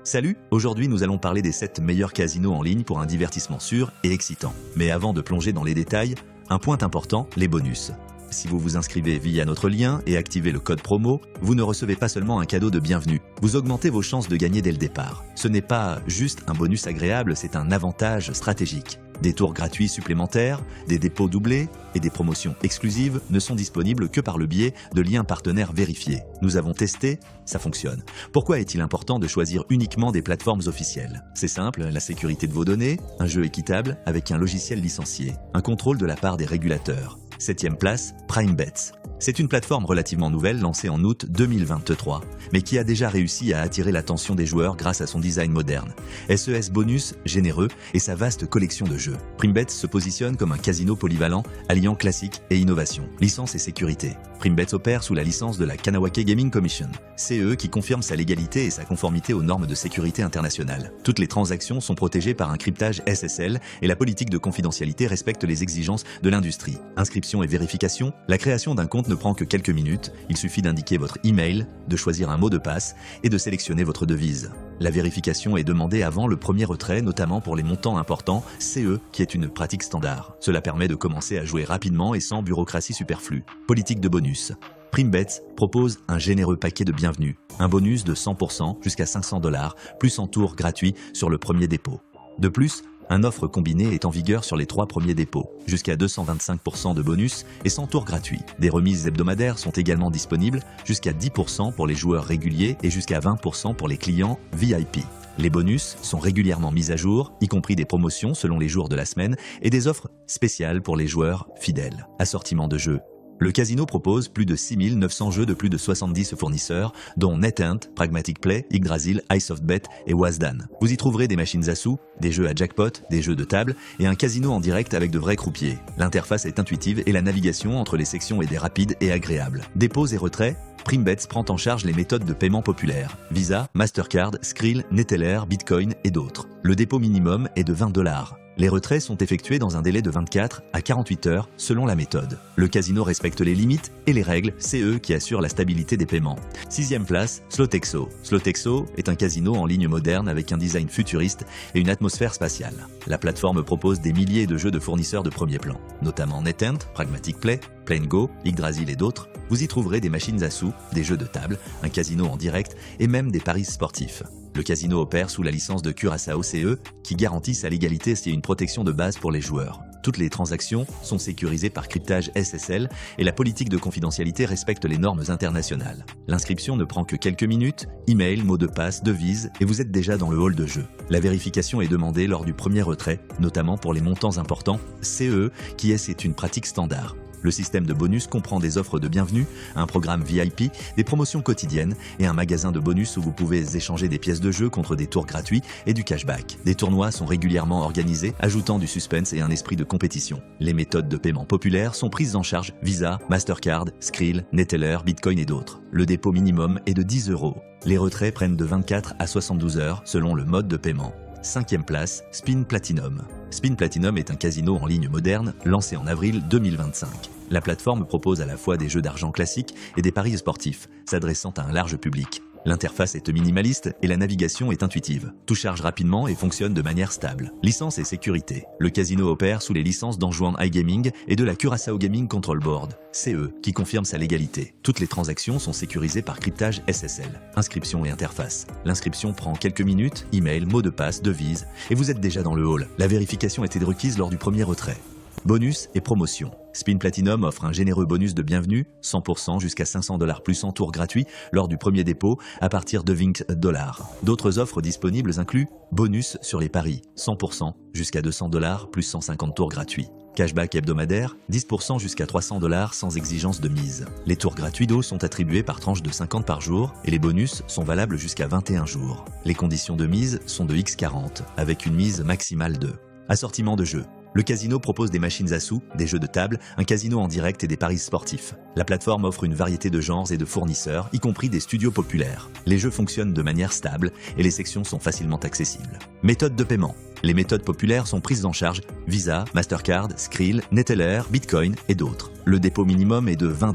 Salut, aujourd'hui nous allons parler des 7 meilleurs casinos en ligne pour un divertissement sûr et excitant. Mais avant de plonger dans les détails, un point important, les bonus. Si vous vous inscrivez via notre lien et activez le code promo, vous ne recevez pas seulement un cadeau de bienvenue, vous augmentez vos chances de gagner dès le départ. Ce n'est pas juste un bonus agréable, c'est un avantage stratégique. Des tours gratuits supplémentaires, des dépôts doublés et des promotions exclusives ne sont disponibles que par le biais de liens partenaires vérifiés. Nous avons testé, ça fonctionne. Pourquoi est-il important de choisir uniquement des plateformes officielles? C'est simple, la sécurité de vos données, un jeu équitable avec un logiciel licencié, un contrôle de la part des régulateurs. 7e place, PrimeBets. C'est une plateforme relativement nouvelle lancée en août 2023, mais qui a déjà réussi à attirer l'attention des joueurs grâce à son design moderne, SES bonus généreux et sa vaste collection de jeux. PrimeBets se positionne comme un casino polyvalent alliant classique et innovation, licence et sécurité. PrimeBets opère sous la licence de la Kanawake Gaming Commission, CE qui confirme sa légalité et sa conformité aux normes de sécurité internationale. Toutes les transactions sont protégées par un cryptage SSL et la politique de confidentialité respecte les exigences de l'industrie. Inscription et vérification, la création d'un compte ne prend que quelques minutes, il suffit d'indiquer votre email, de choisir un mot de passe et de sélectionner votre devise. La vérification est demandée avant le premier retrait, notamment pour les montants importants, CE, qui est une pratique standard. Cela permet de commencer à jouer rapidement et sans bureaucratie superflue. Politique de bonus. PrimeBets propose un généreux paquet de bienvenue, un bonus de 100% jusqu'à $500, plus en tour gratuit sur le premier dépôt. De plus, une offre combinée est en vigueur sur les 3 premiers dépôts, jusqu'à 225% de bonus et 100 tours gratuits. Des remises hebdomadaires sont également disponibles, jusqu'à 10% pour les joueurs réguliers et jusqu'à 20% pour les clients VIP. Les bonus sont régulièrement mis à jour, y compris des promotions selon les jours de la semaine et des offres spéciales pour les joueurs fidèles. Assortiment de jeux. Le casino propose plus de 6900 jeux de plus de 70 fournisseurs, dont NetEnt, Pragmatic Play, Yggdrasil, iSoftBet et Wasdan. Vous y trouverez des machines à sous, des jeux à jackpot, des jeux de table et un casino en direct avec de vrais croupiers. L'interface est intuitive et la navigation entre les sections est rapide et agréable. Dépôts et retraits, PrimeBets prend en charge les méthodes de paiement populaires, Visa, Mastercard, Skrill, Neteller, Bitcoin et d'autres. Le dépôt minimum est de $20. Les retraits sont effectués dans un délai de 24 à 48 heures selon la méthode. Le casino respecte les limites et les règles, c'est eux qui assurent la stabilité des paiements. 6e place, Slotexo. Slotexo est un casino en ligne moderne avec un design futuriste et une atmosphère spatiale. La plateforme propose des milliers de jeux de fournisseurs de premier plan, notamment NetEnt, Pragmatic Play, PlaneGo, Yggdrasil et d'autres. Vous y trouverez des machines à sous, des jeux de table, un casino en direct et même des paris sportifs. Le casino opère sous la licence de Curaçao CE qui garantit sa légalité et une protection de base pour les joueurs. Toutes les transactions sont sécurisées par cryptage SSL et la politique de confidentialité respecte les normes internationales. L'inscription ne prend que quelques minutes, email, mot de passe, devise et vous êtes déjà dans le hall de jeu. La vérification est demandée lors du premier retrait, notamment pour les montants importants, CE qui est une pratique standard. Le système de bonus comprend des offres de bienvenue, un programme VIP, des promotions quotidiennes et un magasin de bonus où vous pouvez échanger des pièces de jeu contre des tours gratuits et du cashback. Des tournois sont régulièrement organisés, ajoutant du suspense et un esprit de compétition. Les méthodes de paiement populaires sont prises en charge Visa, Mastercard, Skrill, Neteller, Bitcoin et d'autres. Le dépôt minimum est de €10. Les retraits prennent de 24 à 72 heures selon le mode de paiement. 5e place, Spin Platinum. Spin Platinum est un casino en ligne moderne lancé en avril 2025. La plateforme propose à la fois des jeux d'argent classiques et des paris sportifs, s'adressant à un large public. L'interface est minimaliste et la navigation est intuitive. Tout charge rapidement et fonctionne de manière stable. Licence et sécurité. Le casino opère sous les licences d'Anjouan iGaming et de la Curaçao Gaming Control Board, CE, qui confirme sa légalité. Toutes les transactions sont sécurisées par cryptage SSL. Inscription et interface. L'inscription prend quelques minutes, email, mot de passe, devise, et vous êtes déjà dans le hall. La vérification était requise lors du premier retrait. Bonus et promotion. Spin Platinum offre un généreux bonus de bienvenue, 100% jusqu'à $500 plus en tour gratuit lors du premier dépôt à partir de $20. D'autres offres disponibles incluent bonus sur les paris, 100% jusqu'à $200 plus 150 tours gratuits. Cashback hebdomadaire, 10% jusqu'à $300 sans exigence de mise. Les tours gratuits d'eau sont attribués par tranche de 50 par jour et les bonus sont valables jusqu'à 21 jours. Les conditions de mise sont de X40 avec une mise maximale de. Assortiment de jeux. Le casino propose des machines à sous, des jeux de table, un casino en direct et des paris sportifs. La plateforme offre une variété de genres et de fournisseurs, y compris des studios populaires. Les jeux fonctionnent de manière stable et les sections sont facilement accessibles. Méthode de paiement. Les méthodes populaires sont prises en charge Visa, Mastercard, Skrill, Neteller, Bitcoin et d'autres. Le dépôt minimum est de $20.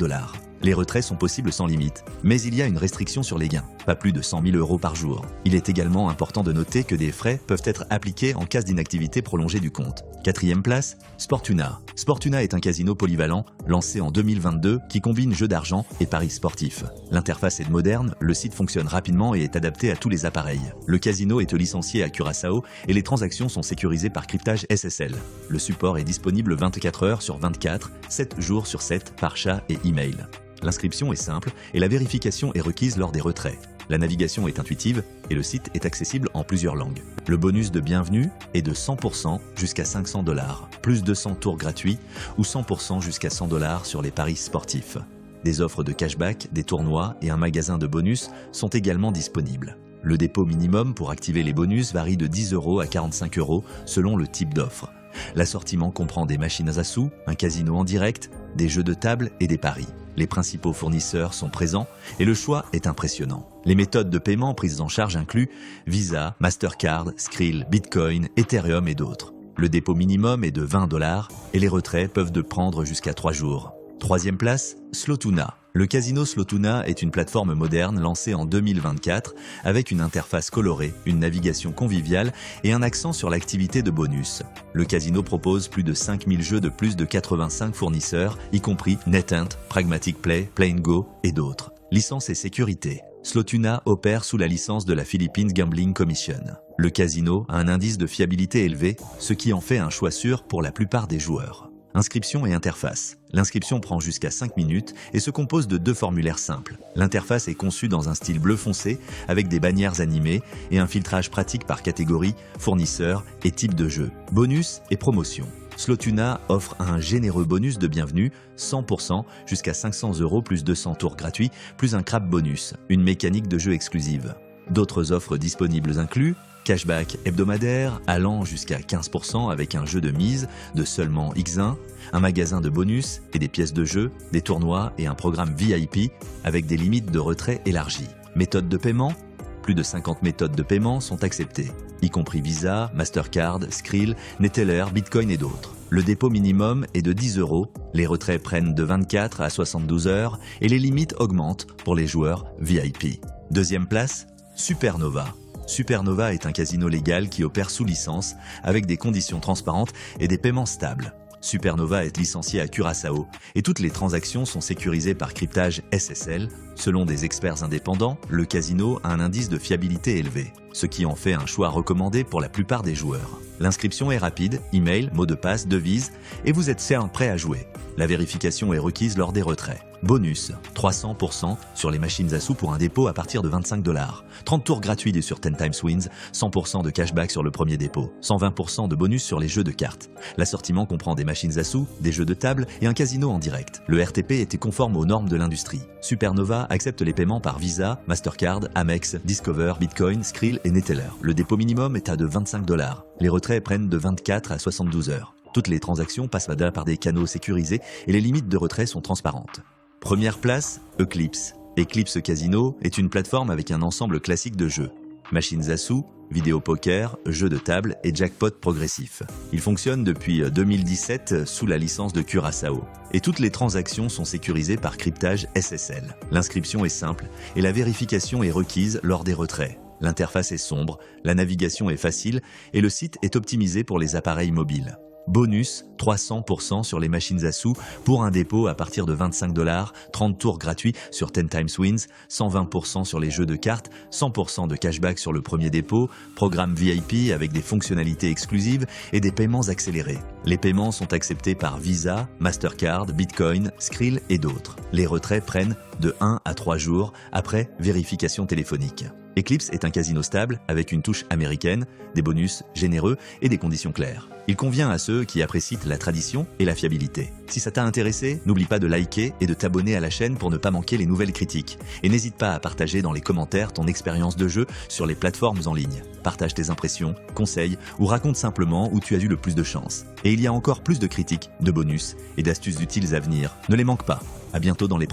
Les retraits sont possibles sans limite, mais il y a une restriction sur les gains, pas plus de 100 000 € par jour. Il est également important de noter que des frais peuvent être appliqués en cas d'inactivité prolongée du compte. 4e place, Sportuna. Sportuna est un casino polyvalent lancé en 2022 qui combine jeux d'argent et paris sportifs. L'interface est moderne, le site fonctionne rapidement et est adapté à tous les appareils. Le casino est licencié à Curaçao et les transactions sont sécurisées par cryptage SSL. Le support est disponible 24 heures sur 24, 7 jours sur 7 par chat et email. L'inscription est simple et la vérification est requise lors des retraits. La navigation est intuitive et le site est accessible en plusieurs langues. Le bonus de bienvenue est de 100% jusqu'à 500 $, plus 200 tours gratuits ou 100% jusqu'à 100 $ sur les paris sportifs. Des offres de cashback, des tournois et un magasin de bonus sont également disponibles. Le dépôt minimum pour activer les bonus varie de 10 € à 45 € selon le type d'offre. L'assortiment comprend des machines à sous, un casino en direct, des jeux de table et des paris. Les principaux fournisseurs sont présents et le choix est impressionnant. Les méthodes de paiement prises en charge incluent Visa, Mastercard, Skrill, Bitcoin, Ethereum et d'autres. Le dépôt minimum est de 20 $ et les retraits peuvent prendre jusqu'à 3 jours. 3e place, Slotuna. Le casino Slotuna est une plateforme moderne lancée en 2024 avec une interface colorée, une navigation conviviale et un accent sur l'activité de bonus. Le casino propose plus de 5000 jeux de plus de 85 fournisseurs, y compris NetEnt, Pragmatic Play, Play & Go et d'autres. Licence et sécurité. Slotuna opère sous la licence de la Philippines Gambling Commission. Le casino a un indice de fiabilité élevé, ce qui en fait un choix sûr pour la plupart des joueurs. Inscription et interface. L'inscription prend jusqu'à 5 minutes et se compose de 2 formulaires simples. L'interface est conçue dans un style bleu foncé avec des bannières animées et un filtrage pratique par catégorie, fournisseur et type de jeu. Bonus et promotion. Slotuna offre un généreux bonus de bienvenue, 100% jusqu'à 500 € plus 200 tours gratuits, plus un crab bonus, une mécanique de jeu exclusive. D'autres offres disponibles incluent cashback hebdomadaire allant jusqu'à 15% avec un jeu de mise de seulement X1, un magasin de bonus et des pièces de jeu, des tournois et un programme VIP avec des limites de retrait élargies. Méthode de paiement. Plus de 50 méthodes de paiement sont acceptées, y compris Visa, Mastercard, Skrill, Neteller, Bitcoin et d'autres. Le dépôt minimum est de 10 €, les retraits prennent de 24 à 72 heures et les limites augmentent pour les joueurs VIP. 2e place, Supernova. Supernova est un casino légal qui opère sous licence avec des conditions transparentes et des paiements stables. Supernova est licencié à Curaçao et toutes les transactions sont sécurisées par cryptage SSL. Selon des experts indépendants, le casino a un indice de fiabilité élevé, ce qui en fait un choix recommandé pour la plupart des joueurs. L'inscription est rapide, email, mot de passe, devise et vous êtes prêt à jouer. La vérification est requise lors des retraits. Bonus, 300% sur les machines à sous pour un dépôt à partir de 25 $. 30 tours gratuits sur 10 times wins, 100% de cashback sur le premier dépôt, 120% de bonus sur les jeux de cartes. L'assortiment comprend des machines à sous, des jeux de table et un casino en direct. Le RTP était conforme aux normes de l'industrie. Supernova accepte les paiements par Visa, Mastercard, Amex, Discover, Bitcoin, Skrill et Neteller. Le dépôt minimum est à de 25 $. Les retraits prennent de 24 à 72 heures. Toutes les transactions passent par des canaux sécurisés et les limites de retrait sont transparentes. Première place, Eclipse. Eclipse Casino est une plateforme avec un ensemble classique de jeux. Machines à sous, vidéo poker, jeux de table et jackpot progressif. Il fonctionne depuis 2017 sous la licence de Curaçao. Et toutes les transactions sont sécurisées par cryptage SSL. L'inscription est simple et la vérification est requise lors des retraits. L'interface est sombre, la navigation est facile et le site est optimisé pour les appareils mobiles. Bonus, 300% sur les machines à sous pour un dépôt à partir de 25 $, 30 tours gratuits sur 10 times wins, 120% sur les jeux de cartes, 100% de cashback sur le premier dépôt, programme VIP avec des fonctionnalités exclusives et des paiements accélérés. Les paiements sont acceptés par Visa, Mastercard, Bitcoin, Skrill et d'autres. Les retraits prennent de 1 à 3 jours après vérification téléphonique. Eclipse est un casino stable avec une touche américaine, des bonus généreux et des conditions claires. Il convient à ceux qui apprécient la tradition et la fiabilité. Si ça t'a intéressé, n'oublie pas de liker et de t'abonner à la chaîne pour ne pas manquer les nouvelles critiques. Et n'hésite pas à partager dans les commentaires ton expérience de jeu sur les plateformes en ligne. Partage tes impressions, conseils ou raconte simplement où tu as eu le plus de chance. Et il y a encore plus de critiques, de bonus et d'astuces utiles à venir. Ne les manque pas. À bientôt dans les prochaines